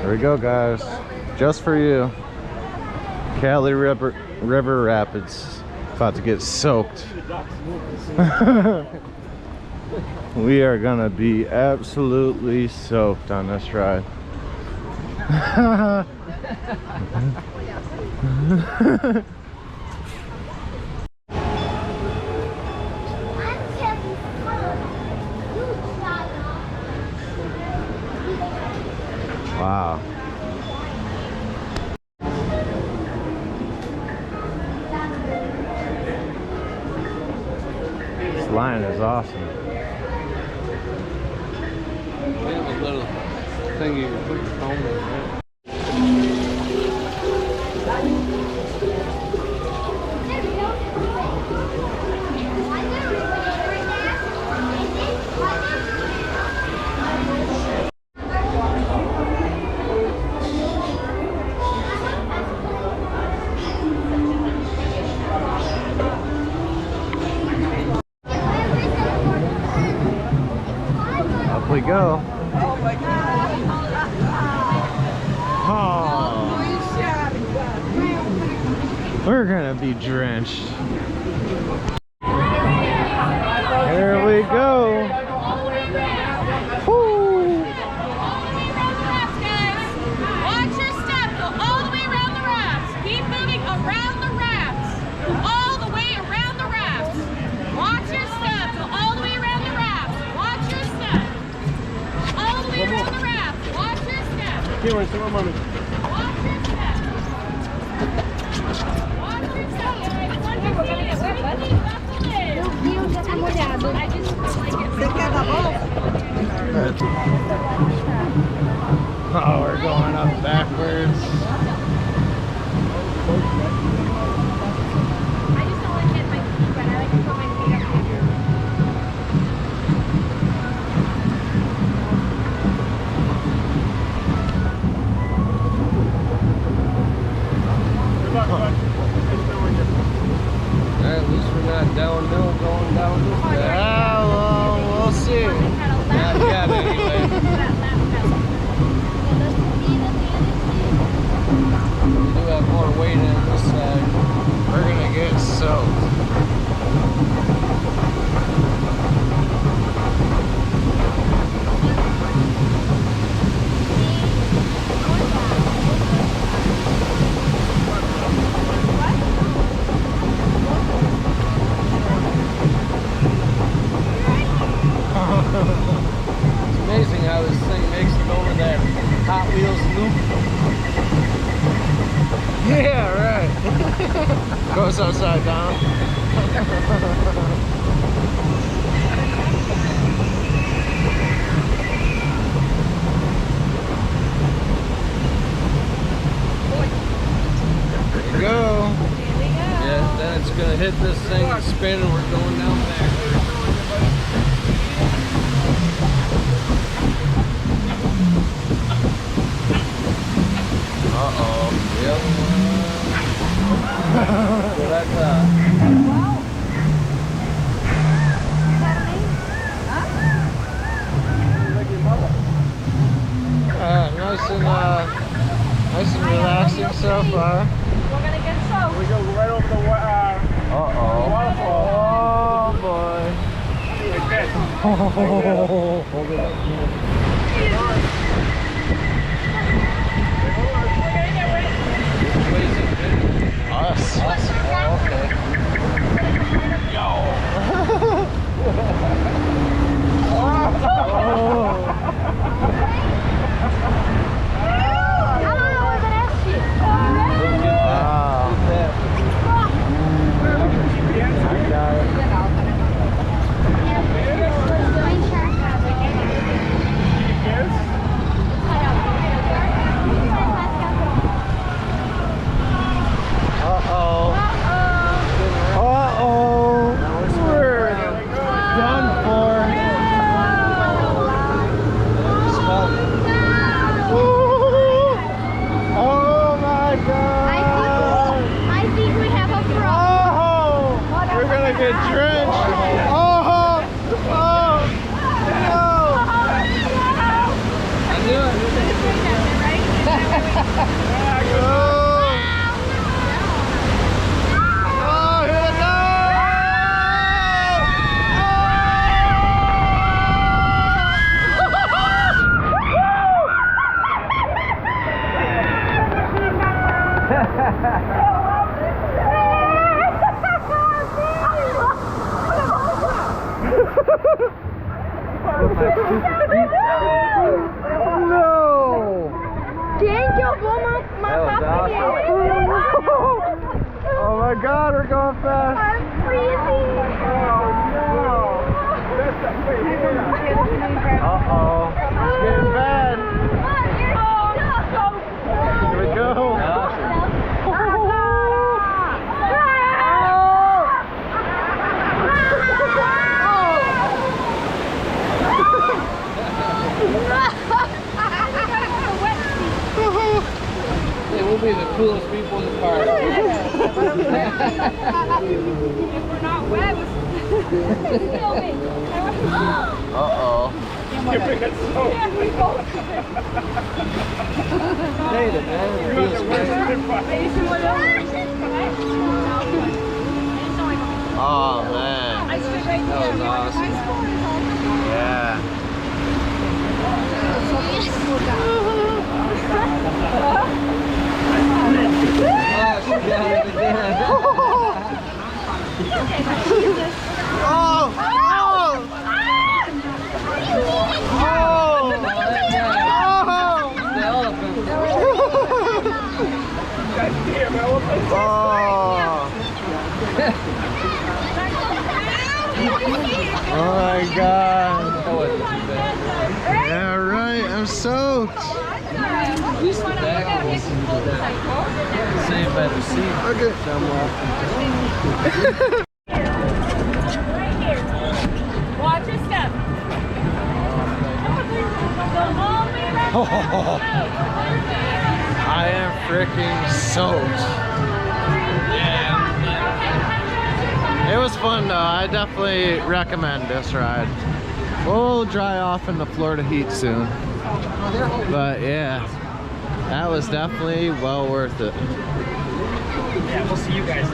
There we go, guys. Just for you. Cali River Rapids. About to get soaked. We are gonna be absolutely soaked on this ride. Wow. This line is awesome. They have a little thing you can put your phone in, right? Up we go. Oh my God. Oh, we're gonna be drenched. Here we go. Woo. Watch your step. Go all the way around the rafts. Keep moving around the rafts. All the way around the rafts. Watch your step. Go all the way around the rafts. Watch your step. All the way around the rafts. Watch your step. Here, where's the mommy? Watch your step. Watch your step. I just feel like it's Oh, we're going up backwards. I just don't like getting my feet wet. I like to put my feet up here. At least we're not downhill going down this way. Yeah, well, we'll see. Not yet, anyway. We do have more weight on this side. We're gonna get soaked. It's amazing how this thing makes it over that Hot Wheels loop. Yeah, right. Goes upside down. There you go. Yeah, then it's gonna hit this thing and spin and we're going down backwards. Uh-oh. Yep. So that's nice and relaxing so far. We're gonna get soaked. We go right over the Uh-oh. waterfall. Oh, boy. Like this. Hold it up. Us. Oh, okay. Yo. Oh, here it No! Quem que eu vou matar primeiro? Oh my god, we're going fast! I'm freezing! Uh-oh. It's getting bad. Here we go. Hey, we'll be the coolest people in the park. If we're not wet, Uh-oh. Hey, the man feels great. Oh, man. That was awesome. Yeah. Oh, she got it again. Oh! Oh! Oh! The elephant. Oh my god. That wasn't too bad. Yeah, right. I'm soaked. Saved by the sea. Okay. watch your step. Go all the way around. I am freaking soaked. Yeah. It was fun though. I definitely recommend this ride. We'll dry off in the Florida heat soon. But yeah, that was definitely well worth it. Yeah, we'll see you guys.